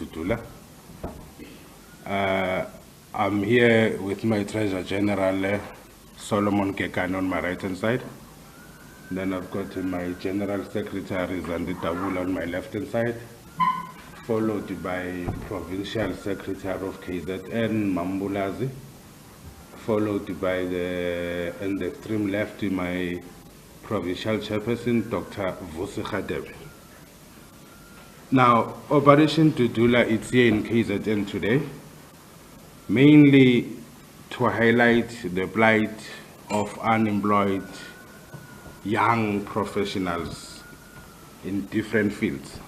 Dudula. I'm here with my Treasurer General, Solomon Kekan, on my right-hand side. Then I've got my General Secretary, Dudula, on my left-hand side, followed by Provincial Secretary of KZN, Mambulazi, followed by in the extreme left, my Provincial Chairperson, Dr. Vusi Khadebe. Now, Operation Dudula is here in KZN today, mainly to highlight the plight of unemployed young professionals in different fields,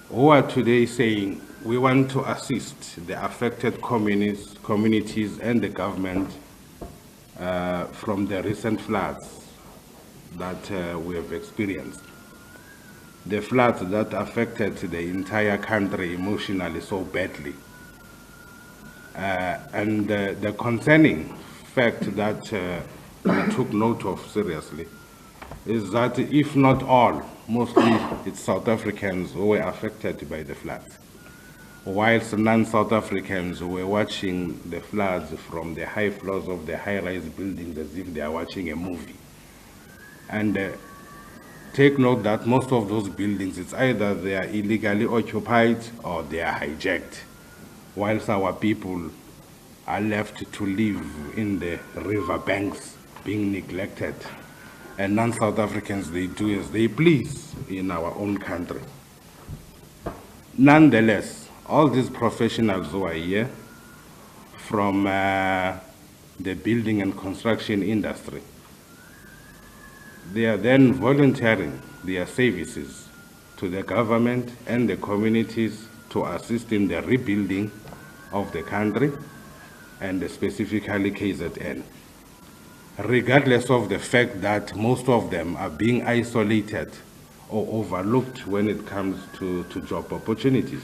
who are today saying we want to assist the affected communities and the government from the recent floods that we have experienced. The floods that affected the entire country emotionally so badly. And the concerning fact that we took note of seriously is that if not all, mostly it's South Africans who were affected by the floods, whilst non-South Africans were watching the floods from the high floors of the high-rise buildings as if they are watching a movie. And take note that most of those buildings, it's either they are illegally occupied or they are hijacked, whilst our people are left to live in the river banks being neglected. And non-South Africans, they do as they please in our own country. Nonetheless, all these professionals who are here from the building and construction industry, they are then volunteering their services to the government and the communities to assist in the rebuilding of the country, and specifically KZN, regardless of the fact that most of them are being isolated or overlooked when it comes to job opportunities.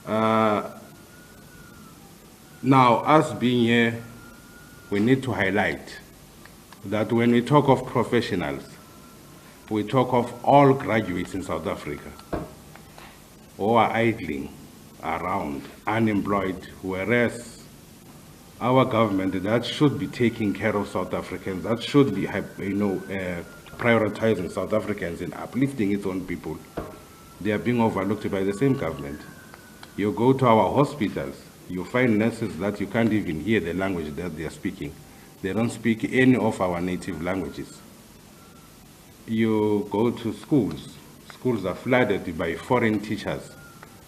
Now, us being here, we need to highlight that when we talk of professionals, we talk of all graduates in South Africa who are idling around, unemployed, whereas our government that should be taking care of South Africans, that should be, prioritizing South Africans and uplifting its own people, they are being overlooked by the same government. You go to our hospitals, you find nurses that you can't even hear the language that they are speaking. They don't speak any of our native languages. You go to schools, schools are flooded by foreign teachers,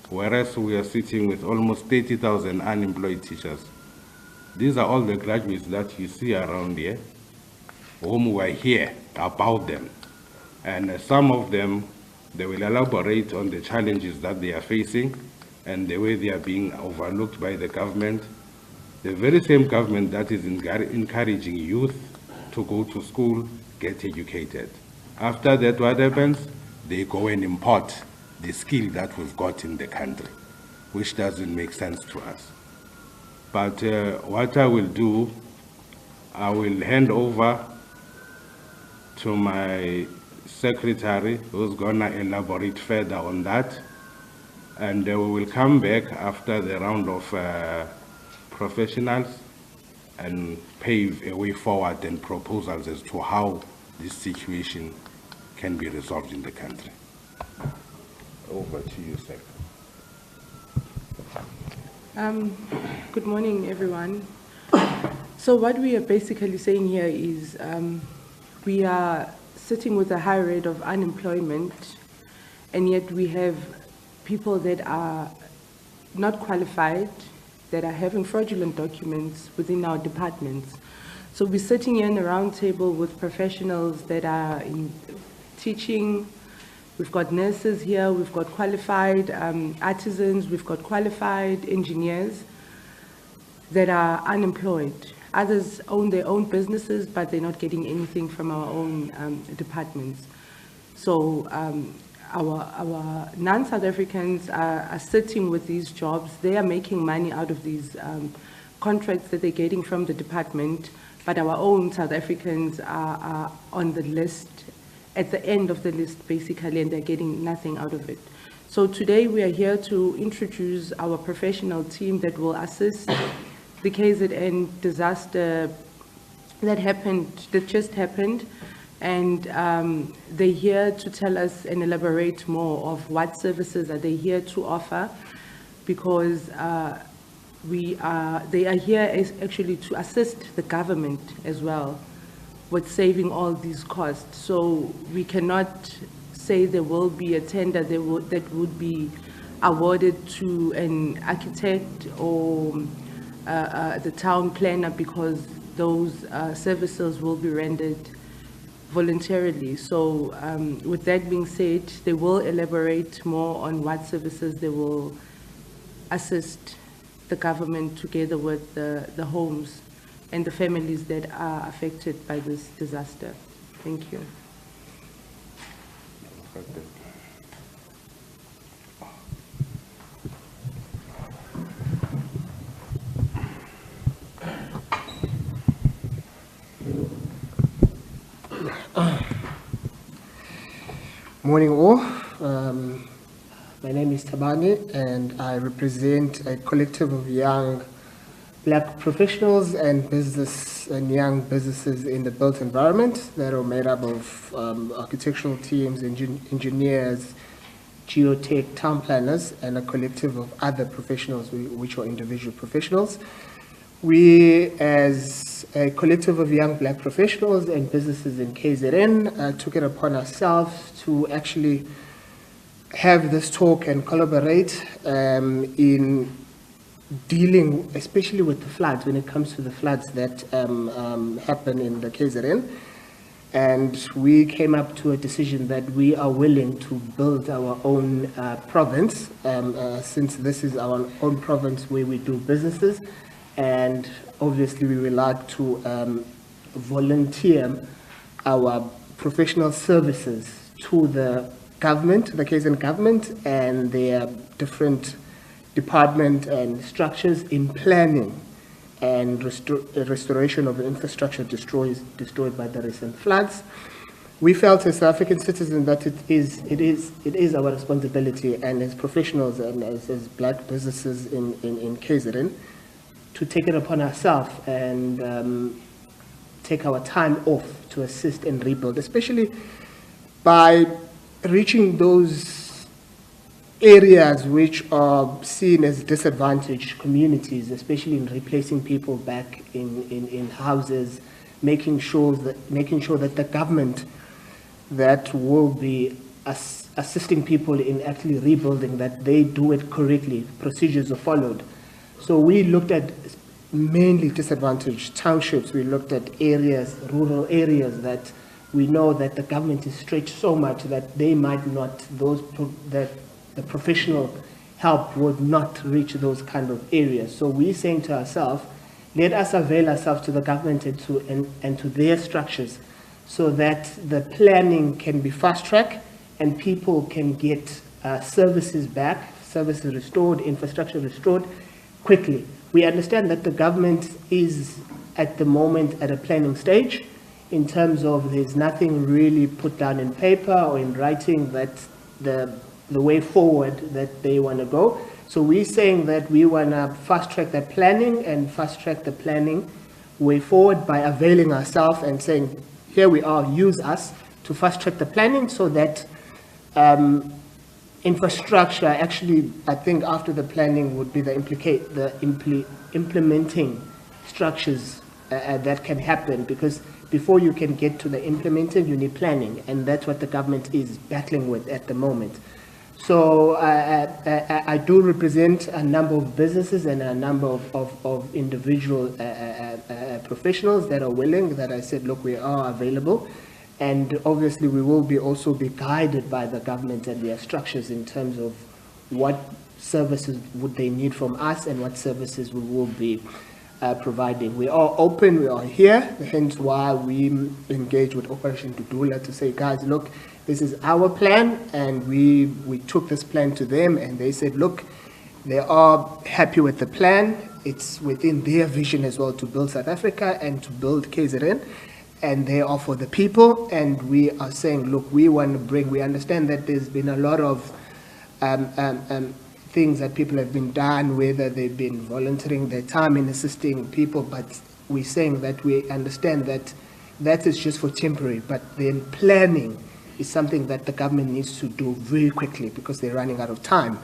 whereas we are sitting with almost 30,000 unemployed teachers. These are all the graduates that you see around here, whom we hear about them. And some of them, they will elaborate on the challenges that they are facing and the way they are being overlooked by the government. The very same government that is encouraging youth to go to school, get educated. After that, what happens? They go and import the skill that we've got in the country, which doesn't make sense to us. But what I will do, I will hand over to my secretary, who's gonna elaborate further on that. And we will come back after the round of professionals and pave a way forward and proposals as to how this situation can be resolved in the country. Over to you, Sec. Good morning, everyone. So what we are basically saying here is we are sitting with a high rate of unemployment, and yet we have people that are not qualified, that are having fraudulent documents within our departments. So we're sitting here in a round table with professionals that are in teaching. We've got nurses here, we've got qualified artisans, we've got qualified engineers that are unemployed. Others own their own businesses, but they're not getting anything from our own departments. So our non-South Africans are sitting with these jobs. They are making money out of these contracts that they're getting from the department, but our own South Africans are on the list at the end of the list, basically, and they're getting nothing out of it. So today we are here to introduce our professional team that will assist the KZN disaster that just happened. And they're here to tell us and elaborate more of what services are they here to offer, because they are here actually to assist the government as well with saving all these costs. So we cannot say there will be a tender that would be awarded to an architect or the town planner, because those services will be rendered voluntarily. So with that being said, they will elaborate more on what services they will assist the government together with the homes and the families that are affected by this disaster. Thank you. Morning all. My name is Tabani and I represent a collective of young black professionals and young businesses in the built environment that are made up of architectural teams, engineers, geotech, town planners, and a collective of other professionals which are individual professionals. We, as a collective of young black professionals and businesses in KZN, took it upon ourselves to actually have this talk and collaborate in dealing, especially with the floods, when it comes to the floods that happen in the KZN. And we came up to a decision that we are willing to build our own province, since this is our own province where we do businesses. And obviously we would like to volunteer our professional services to the government, the KZN government, and their different department and structures in planning and restoration of the infrastructure destroyed by the recent floods. We felt as South African citizens that it is our responsibility, and as professionals and as black businesses in KZN, to take it upon ourselves and take our time off to assist and rebuild, especially by reaching those areas which are seen as disadvantaged communities, especially in replacing people back in houses, making sure that the government that will be assisting people in actually rebuilding, that they do it correctly, procedures are followed. So we looked at mainly disadvantaged townships. We looked at areas, rural areas, that we know that the government is stretched so much that they might not, that the professional help would not reach those kind of areas. So we're saying to ourselves, let us avail ourselves to the government and to their structures, so that the planning can be fast-tracked and people can get services back, services restored, infrastructure restored quickly. We understand that the government is at the moment at a planning stage, in terms of there's nothing really put down in paper or in writing that the way forward that they want to go. So we're saying that we want to fast-track that planning and fast-track the planning way forward by availing ourselves and saying, here we are, use us to fast-track the planning, so that infrastructure, actually, I think after the planning would be the implementing structures that can happen, because before you can get to the implementing, you need planning, and that's what the government is battling with at the moment. So I do represent a number of businesses and a number of individual professionals that are willing, that I said, look, we are available. And obviously we will also be guided by the government and their structures in terms of what services would they need from us and what services we will be providing. We are open, we are here, hence why we engage with Operation Dudula to say, guys, look, this is our plan, and we took this plan to them, and they said, look, they are happy with the plan. It's within their vision as well to build South Africa and to build KZN. and they are for the people. And we are saying, look, we understand that there's been a lot of things that people have been done, whether they've been volunteering their time in assisting people, but we're saying that we understand that that is just for temporary, but then planning is something that the government needs to do very quickly because they're running out of time.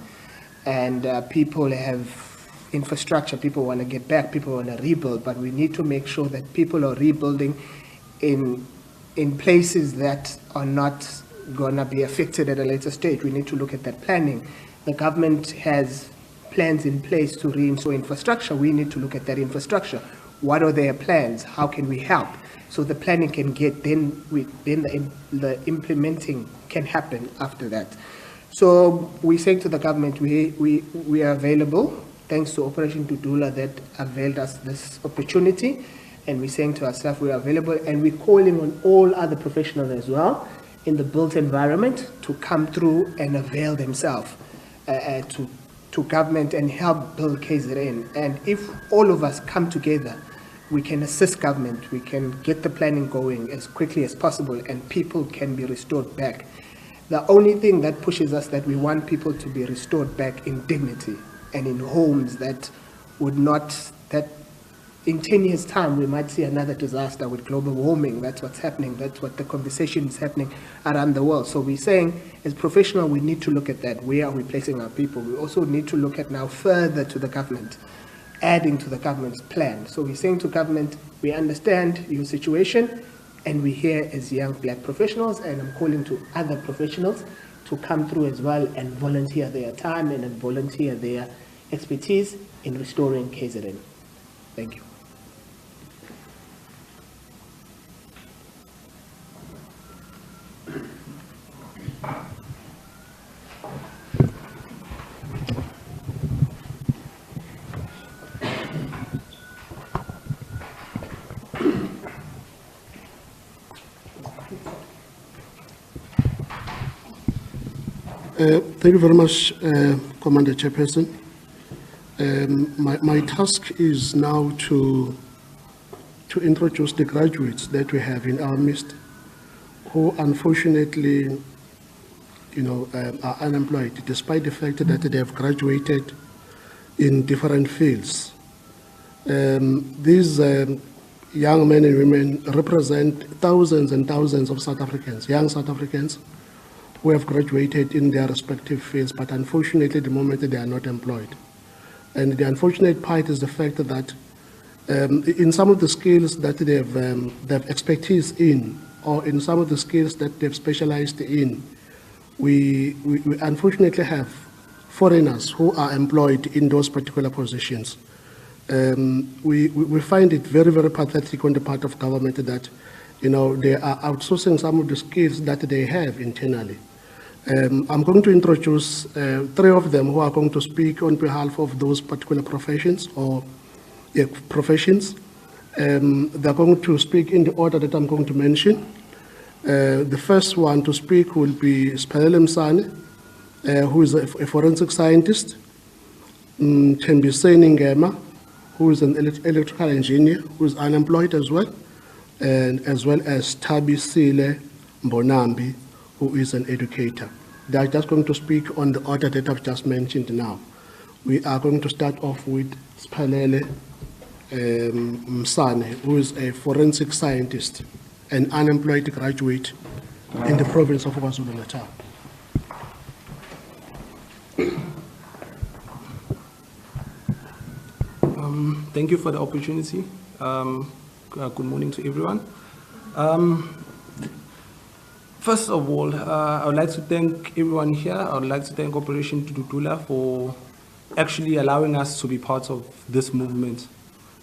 And people have infrastructure, people want to get back, people want to rebuild, but we need to make sure that people are rebuilding in places that are not going to be affected at a later stage. We need to look at that planning. The government has plans in place to reinstall infrastructure. We need to look at that infrastructure. What are their plans? How can we help? So the planning can get, then the implementing can happen after that. So we say to the government, we are available, thanks to Operation Dudula that availed us this opportunity. And we're saying to ourselves, we are available, and we're calling on all other professionals as well in the built environment to come through and avail themselves to government and help build KZN. And if all of us come together, we can assist government, we can get the planning going as quickly as possible, and people can be restored back. The only thing that pushes us that we want people to be restored back in dignity and in homes that would not, that in 10 years' time we might see another disaster with global warming. That's what's happening. That's what the conversation is happening around the world. So we're saying, as professionals, we need to look at that. Where are we placing our people? We also need to look at now further to the government, adding to the government's plan. So we're saying to government, we understand your situation, and we're here as young black professionals, and I'm calling to other professionals to come through as well and volunteer their time and volunteer their expertise in restoring KZN. Thank you. Thank you very much, Commander Chairperson. My task is now to introduce the graduates that we have in our midst, who unfortunately, are unemployed, despite the fact that they have graduated in different fields. These young men and women represent thousands and thousands of South Africans, young South Africans, who have graduated in their respective fields, but unfortunately, at the moment, they are not employed. And the unfortunate part is the fact that in some of the skills that they have expertise in, or in some of the skills that they've specialized in, we unfortunately have foreigners who are employed in those particular positions. We find it very, very pathetic on the part of government that, they are outsourcing some of the skills that they have internally. I'm going to introduce 3 of them who are going to speak on behalf of those particular professions or professions. They're going to speak in the order that I'm going to mention. The first one to speak will be Spelele Msane, who is a forensic scientist. Thembiseni Ngema, who is an electrical engineer, who is unemployed as well, and as well as Thabisile Mbonambi, who is an educator. They are just going to speak on the order that I've just mentioned now. We are going to start off with Spelele Msane, who is a forensic scientist, an unemployed graduate in the province of KwaZulu-Natal. Thank you for the opportunity. Good morning to everyone. First of all, I would like to thank everyone here. I would like to thank Operation Dudula for actually allowing us to be part of this movement.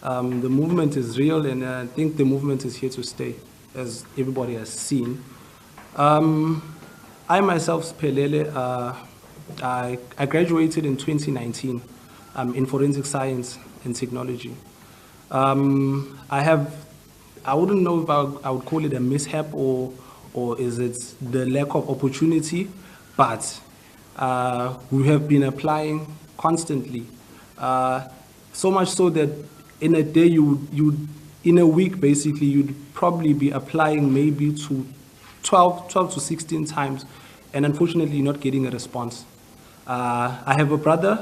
The movement is real, and I think the movement is here to stay, as everybody has seen. I myself, Spelele, I graduated in 2019 in forensic science and technology. I wouldn't know if I would call it a mishap or is it the lack of opportunity, but we have been applying constantly. So much so that in a day you in a week, basically, you'd probably be applying maybe to 12 to 16 times, and unfortunately, you're not getting a response. I have a brother,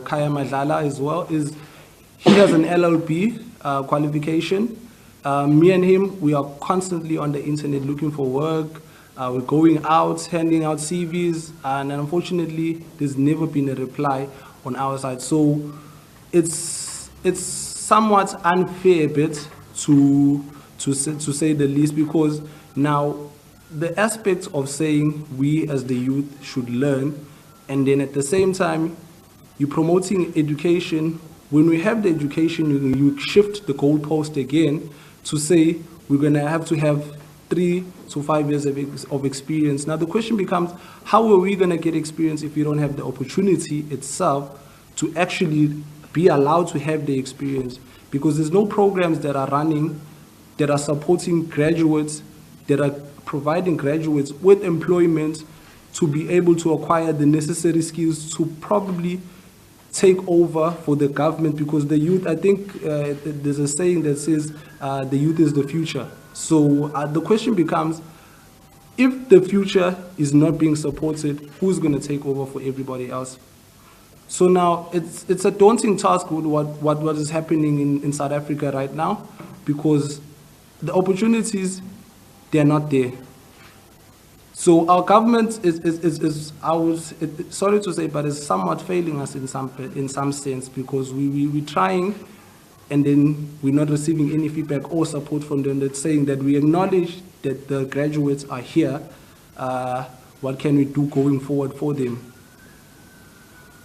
Kaya Madlala as well. He has an LLB qualification. Me and him, we are constantly on the internet looking for work. We're going out, handing out CVs, and unfortunately, there's never been a reply on our side. So it's somewhat unfair a bit to say the least, because now the aspect of saying we as the youth should learn, and then at the same time, you're promoting education. When we have the education, you shift the goalpost again to say we're going to have 3 to 5 years of experience. Now the question becomes, how are we going to get experience if we don't have the opportunity itself to actually be allowed to have the experience? Because there's no programs that are running that are supporting graduates, that are providing graduates with employment to be able to acquire the necessary skills to probably take over for the government. Because the youth, I think there's a saying that says the youth is the future. So the question becomes, if the future is not being supported, who's going to take over for everybody else? So now it's a daunting task with what is happening in South Africa right now, because the opportunities, they're not there. So our government is sorry to say, but is somewhat failing us in some sense, because we're trying, and then we're not receiving any feedback or support from them that's saying that we acknowledge that the graduates are here. What can we do going forward for them?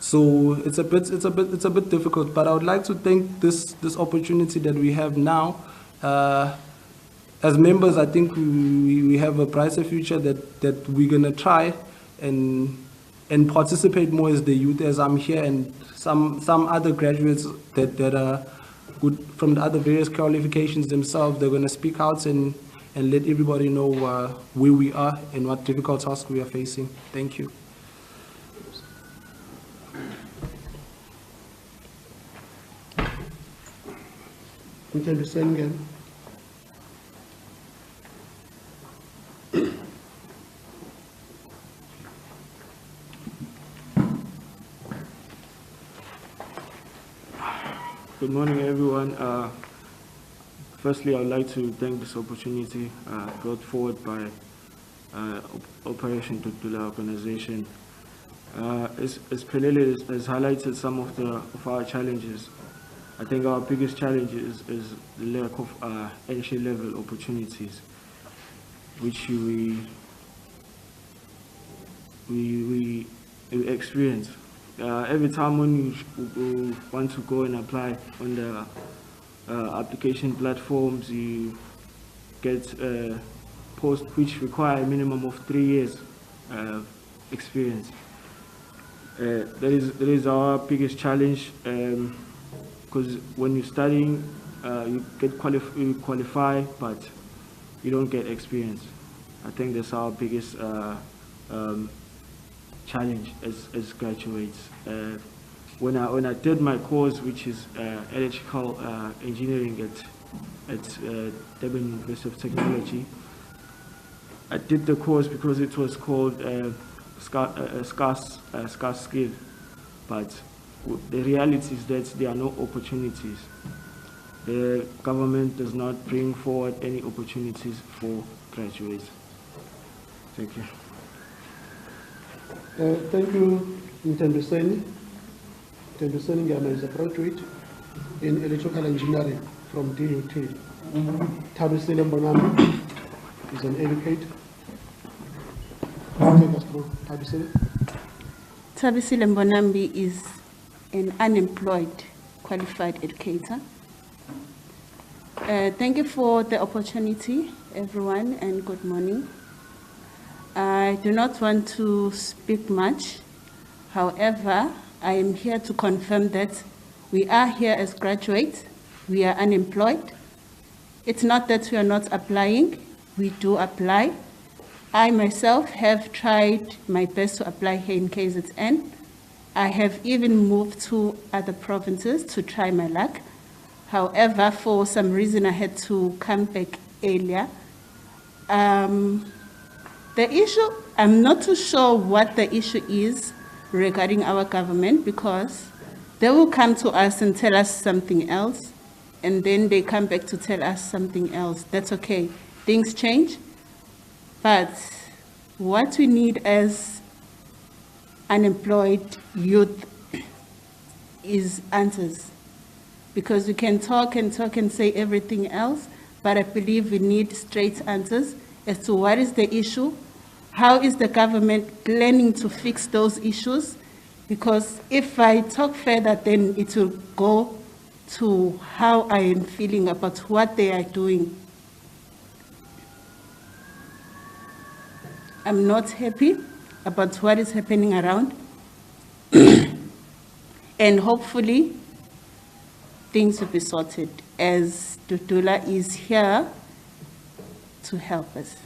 So it's a bit difficult, but I would like to thank this opportunity that we have now. As members, I think we have a brighter future that we're gonna try and participate more as the youth, as I'm here, and some other graduates that are good from the other various qualifications themselves. They're gonna speak out and let everybody know where we are and what difficult tasks we are facing. Thank you. We can be saying again. Good morning, everyone. Firstly, I would like to thank this opportunity brought forward by Operation Dudula organization. As Pelele has highlighted some of our challenges, I think our biggest challenge is the lack of entry-level opportunities, which we experience. Every time when you want to go and apply on the application platforms, you get posts which require a minimum of 3 years experience. That is our biggest challenge, because when you're studying, you qualify, but you don't get experience. I think that's our biggest challenge as graduates. When I did my course, which is electrical engineering at Durban University of Technology, I did the course because it was called scarce skill, but the reality is that there are no opportunities. The government does not bring forward any opportunities for graduates. Thank you. Thank you, Ntembiseni. Ntembiseni Ngama is a graduate in electrical engineering from DUT. Thabisile Mbonambi is an educator. Take us through, Thabisile. Thabisile Mbonambi is an unemployed qualified educator. Thank you for the opportunity, everyone, and good morning. I do not want to speak much. However, I am here to confirm that we are here as graduates. We are unemployed. It's not that we are not applying. We do apply. I myself have tried my best to apply here in KZN. I have even moved to other provinces to try my luck. However, for some reason, I had to come back earlier. The issue, I'm not too sure what the issue is regarding our government, because they will come to us and tell us something else, and then they come back to tell us something else. That's okay. Things change. But what we need as unemployed youth is answers. Because we can talk and talk and say everything else, but I believe we need straight answers as to what is the issue, how is the government planning to fix those issues, because if I talk further, then it will go to how I am feeling about what they are doing. I'm not happy about what is happening around, and hopefully things will be sorted, as Dudula is here to help us.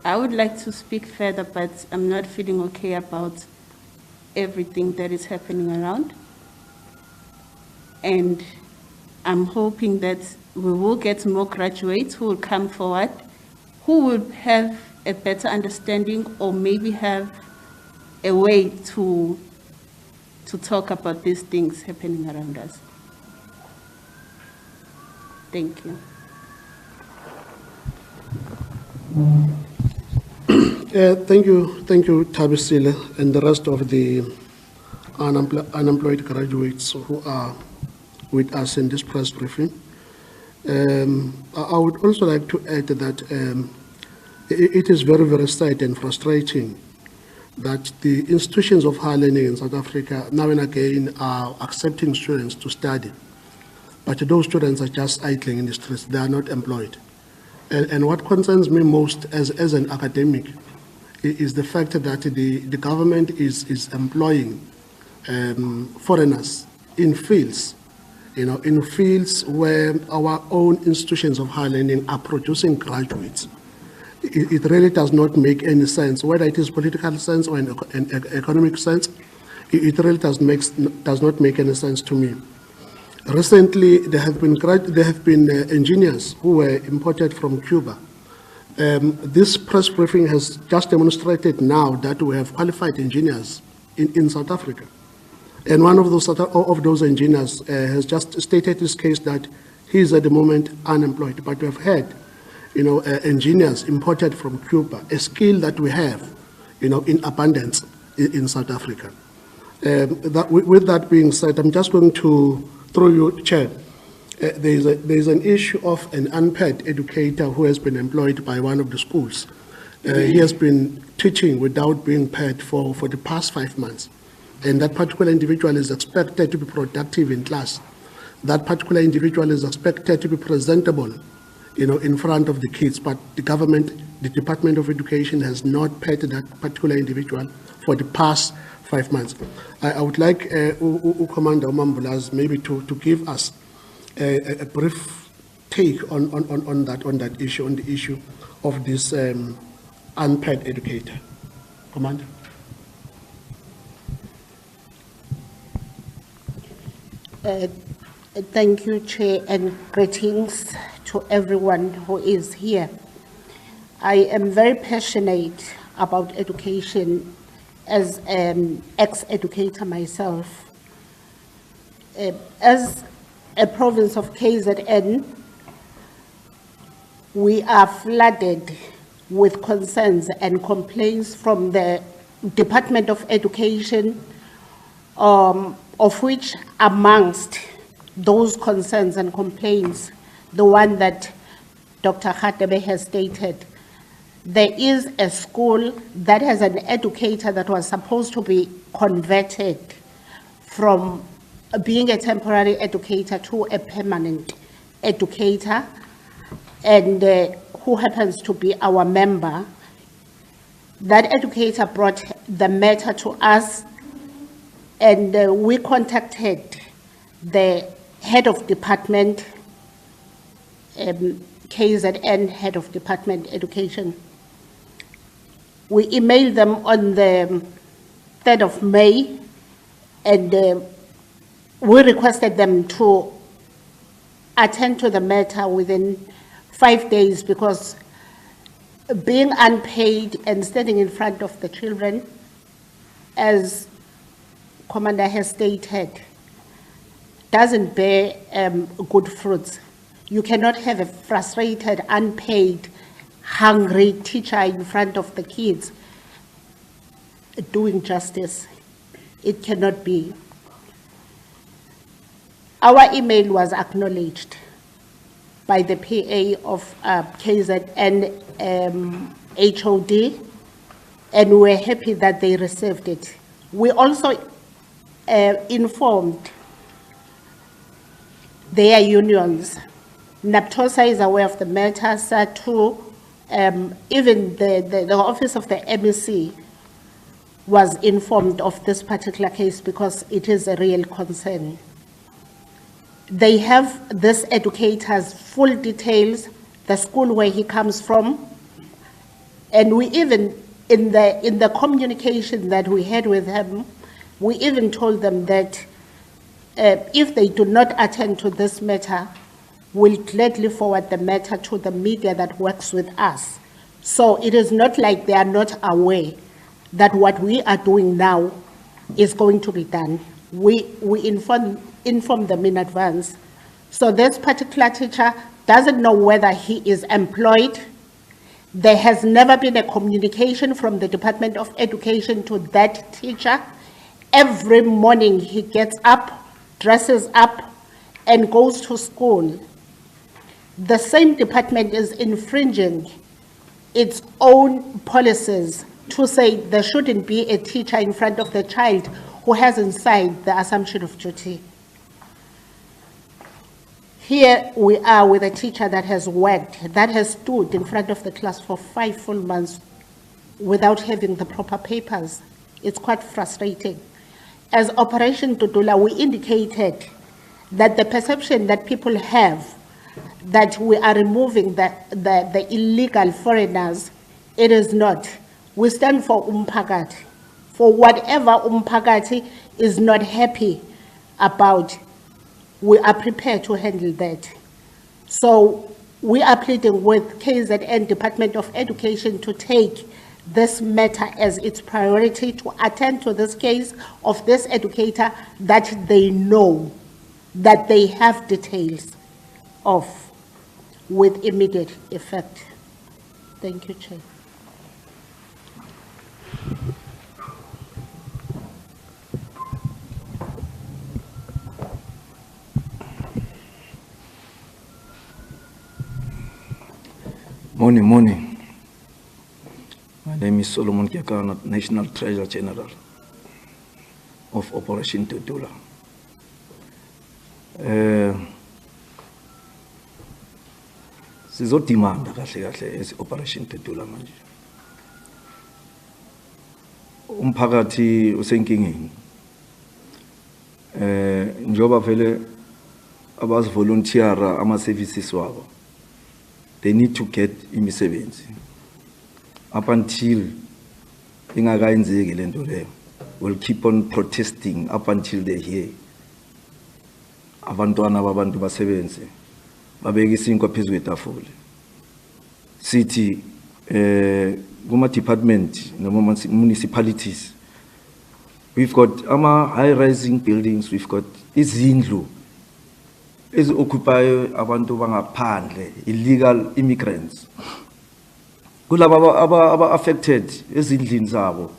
I would like to speak further, but I'm not feeling okay about everything that is happening around. And I'm hoping that we will get more graduates who will come forward, who will have a better understanding, or maybe have a way to talk about these things happening around us. Thank you. Thank you, Tabisile, and the rest of the unemployed graduates who are with us in this press briefing. I would also like to add that it is very, very sad and frustrating that the institutions of higher learning in South Africa now and again are accepting students to study, but those students are just idling in the streets. They are not employed. And what concerns me most as an academic is the fact that the government is employing foreigners in fields, in fields where our own institutions of higher learning are producing graduates. It really does not make any sense, whether it is political sense or an economic sense. It really does not make any sense to me. Recently, there have been engineers who were imported from Cuba. This press briefing has just demonstrated now that we have qualified engineers in South Africa. And one of those engineers has just stated his case that he is at the moment unemployed. But we have had, engineers imported from Cuba, a skill that we have, in abundance in South Africa. With that being said, I'm just going to throw you, Chair. There's an issue of an unpaid educator who has been employed by one of the schools. He has been teaching without being paid for the past 5 months. And that particular individual is expected to be productive in class. That particular individual is expected to be presentable, in front of the kids. But the government, the Department of Education, has not paid that particular individual for the past 5 months. I would like Commander Mambulas maybe to give us a brief take on that issue, on the issue of this unpaid educator. Commander. Thank you, Chair, and greetings to everyone who is here. I am very passionate about education as an ex-educator myself. As a province of KZN, we are flooded with concerns and complaints from the Department of Education, of which amongst those concerns and complaints, the one that Dr. Khatebe has stated, there is a school that has an educator that was supposed to be converted from being a temporary educator to a permanent educator, and who happens to be our member. That educator brought the matter to us, and we contacted the head of department, KZN, head of department education. We emailed them on the 3rd of May, and we requested them to attend to the matter within 5 days because being unpaid and standing in front of the children, as Commander has stated, doesn't bear good fruits. You cannot have a frustrated, unpaid, hungry teacher in front of the kids doing justice. It cannot be. Our email was acknowledged by the PA of KZN HOD, and we were happy that they received it. We also informed their unions. NAPTOSA is aware of the matter, SATU, even the office of the MEC was informed of this particular case because it is a real concern. They have this educator's full details, the school where he comes from, and we even, in the communication that we had with him, we even told them that if they do not attend to this matter, we'll gladly forward the matter to the media that works with us. So it is not like they are not aware that what we are doing now is going to be done. We inform them in advance. So this particular teacher doesn't know whether he is employed. There has never been a communication from the Department of Education to that teacher. Every morning he gets up, dresses up, and goes to school. The same department is infringing its own policies to say there shouldn't be a teacher in front of the child who hasn't signed the assumption of duty. Here we are with a teacher that has worked, that has stood in front of the class for 5 full months without having the proper papers. It's quite frustrating. As Operation Dudula, we indicated that the perception that people have that we are removing the illegal foreigners, it is not. We stand for umphakathi. For whatever umphakathi is not happy about, we are prepared to handle that. So we are pleading with KZN Department of Education to take this matter as its priority, to attend to this case of this educator that they know, that they have details of, with immediate effect. Thank you, Chair. Morning. My name is Solomon Kiakana, National Treasurer General of Operation Dudula. Sizodimanda kahle as Operation Dudula manje. Umphakathi usenkingeni. Njoba vele abazivolunteera ama services wabo. They need to get imisebenzi. Up until ingakayenzeki lento leyo, we'll keep on protesting up until they hear. Abantwana babantu basebenze babeka isinkwa phezulu kwetafula. Sithi kuma department noma municipalities, we've got high rising buildings, we've got izindlu occupy abantu bangaphandle, illegal immigrants. Kulaba aba affected ezindlini zabo.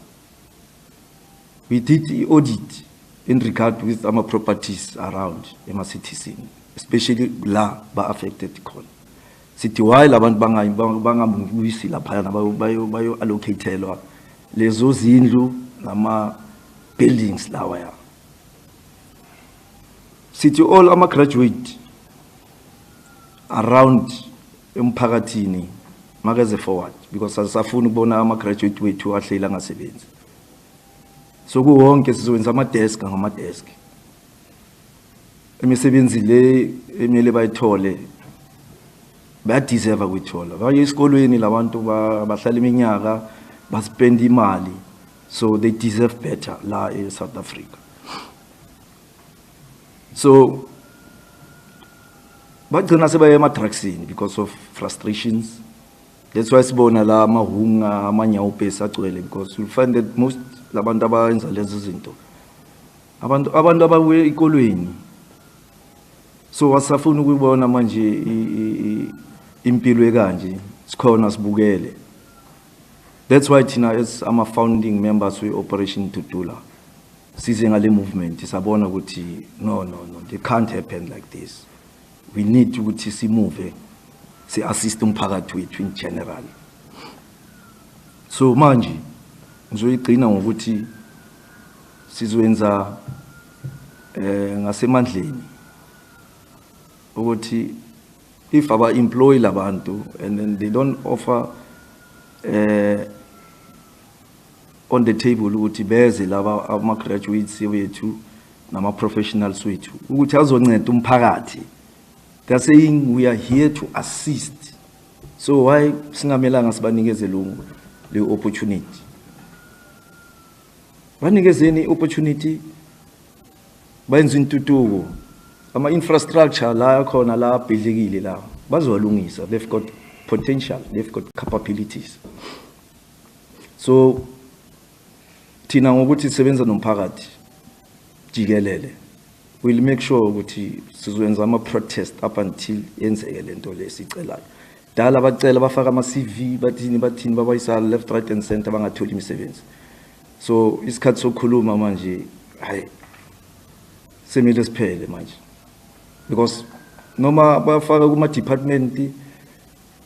We did the audit in regard with our properties around ema cities, especially la ba affected khona. Sithi while abantu bangamuyisi lapha bayo allocateelwa lezo zindlu nama buildings lawa ya. Sithi all ama graduate around emphakathini makeze forward, because asafuna ukubona ama graduate wethu ahlela ngasebenzi. So kuwonke sizowenza ama desk ngama desk. Imisebenzi le emele bayithole bayadeserve ukuyithola. Baye esikolweni labantu bahlala iminyaka baspend imali, so they deserve better la e South Africa. So, bagcina sebaye ema-drugsini because of frustrations. That's why sibona la amahunga amanyawupesi agcwele, because you'll find that most labantu abayenza lezi zinto abantu ababuye ezikolweni. So wasafuna ukubona manje impilo ekanje sikhona sibukele. That's why thina as ama-founding members we-Operation Dudula size ngale movement sabona ukuthi no, it can't happen like this. We need ukuthi simove, si-assist umphakathi wethu in general. So manje ngizoyigcina ngokuthi sizwenza ngasemandleni ukuthi if aba-employ labantu and then they don't offer on the table ukuthi beze laba ama-graduates wethu nama-professionals wethu ukuthi azonceda umphakathi. They're saying we are here to assist. So why singamelanga sibanikeze le opportunity? Banikezeni opportunity, bayenza intuthuko. Ama-infrastructure la khona la bhidlikile la bazowalungisa. They've got potential, they've got capabilities. So thina ngokuthi sisebenza nomphakathi jikelele, we'll make sure ukuthi sizwenza ama-protest up until yenzeke lento lesicelayo. Dala bacela bafaka ama-CV bathini babayisa left, right and center bangatholi imisebenzi. So isikhathi sokukhuluma manje hayi semile siphele manje, because noma bafaka kuma-department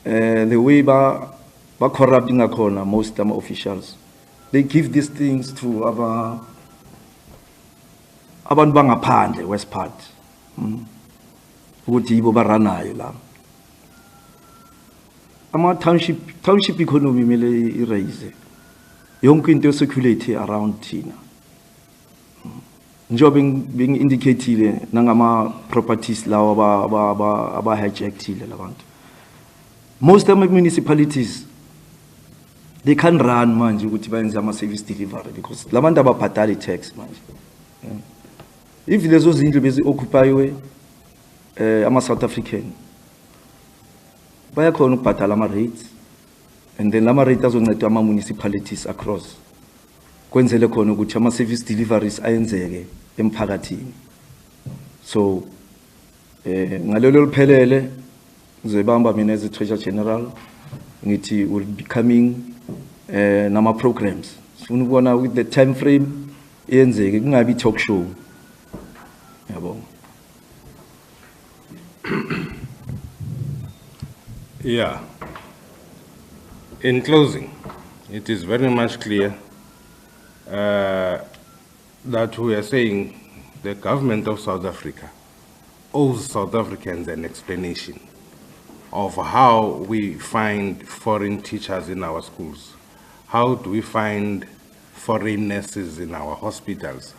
the way ba-corrupting akhona most ama-officials, they give these things to abantu bangaphandle west part ukuthi yibo baranayo la. Ama-township economy mele i-raise yonke into circulate around thina. Njengoba bengi-indicatile nangama-properties lawa aba-hijackile labantu. Most of the municipalities, they can't run manje ukuthi bayenze ama-service delivery because labantu ababhadali tax manje. If lezo zindlu bezi-occupiwe ama-South African, bayakhona ukubhadala ama-rates, and then lama-rate azonceda ama-municipalities across kwenzele khona ukuthi ama-service deliveries ayenzeke emphakathini. So ngalelo liphelele ngizoyibamba mina as a-Treasurer General ngithi will be coming nama-programs. Sifuna ukubona with the time frame yenzeke, kungabi talk show. Yabo. Yeah. In closing, it is very much clear that we are saying the government of South Africa owes South Africans an explanation of how we find foreign teachers in our schools. How do we find foreign nurses in our hospitals?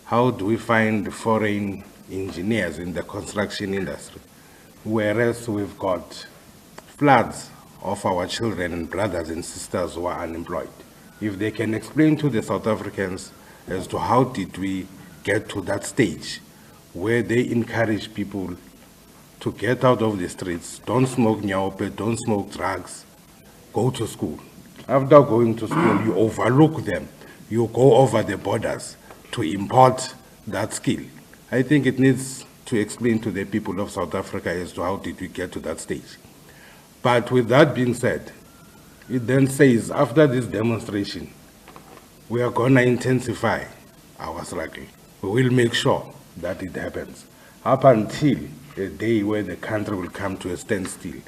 How do we find foreign engineers in the construction industry? Whereas we've got floods of our children and brothers and sisters who are unemployed. If they can explain to the South Africans as to how did we get to that stage where they encourage people to get out of the streets, don't smoke nyaope, don't smoke drugs, go to school. After going to school, you overlook them. You go over the borders to import that skill. I think it needs to explain to the people of South Africa as to how did we get to that stage. But with that being said, it then says after this demonstration, we are going to intensify our struggle. We will make sure that it happens up until a day where the country will come to a standstill.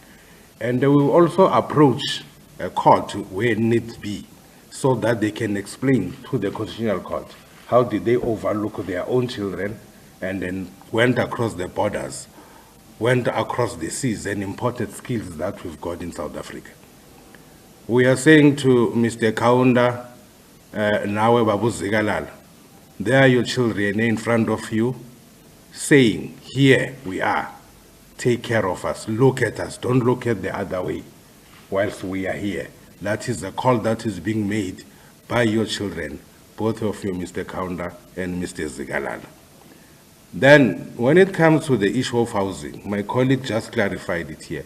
And we will also approach a court where need be so that they can explain to the Constitutional Court how did they overlook their own children and then went across the borders, went across the seas and imported skills that we've got in South Africa. We are saying to Mr. Kaunda, Nawe Babu Zigalal, there are your children in front of you saying, here we are, take care of us, look at us, don't look at the other way whilst we are here. That is the call that is being made by your children, both of you, Mr. Kaunda and Mr. Zigalal. Then, when it comes to the issue of housing, my colleague just clarified it here.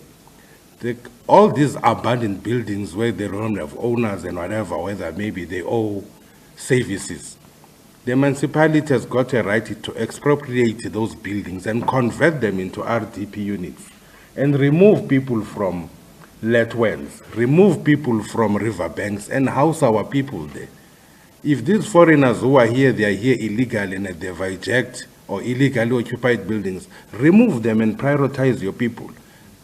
All these abandoned buildings where they don't have owners and whatever, whether maybe they owe services, the municipality has got a right to expropriate those buildings and convert them into RDP units and remove people from let wells, remove people from riverbanks and house our people there. If these foreigners who are here, they are here illegally and they've hijacked or illegally occupied buildings, remove them and prioritize your people.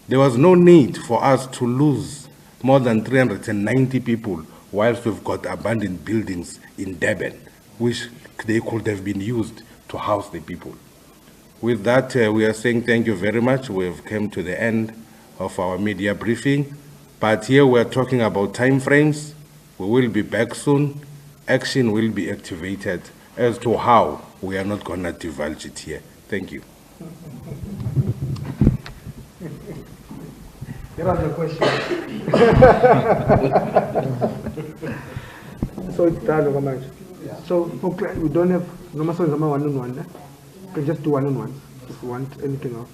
There was no need for us to lose more than 390 people whilst we've got abandoned buildings in Durban, which they could have been used to house the people. With that, we are saying thank you very much. We have come to the end of our media briefing, but here we are talking about time frames. We will be back soon. Action will be activated. As to how, we are not going to divulge it here. Thank you. There are the questions. So it's done over much. So for we don't have no more songs one-on-one. You can just do one-on-one if you want anything else.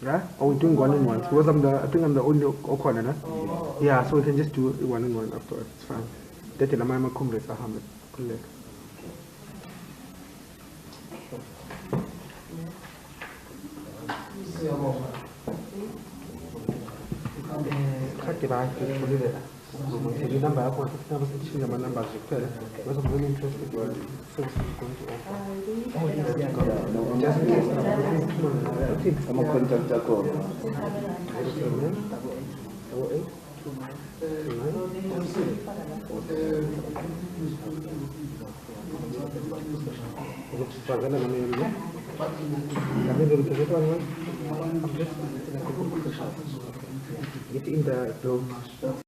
Yeah? Or we're doing one-on-one. Because I think I'm the only Okwana. Yeah, so we can just do one-on-one afterwards. It's fine. That's the Lama Kumres Ahmed. Get in the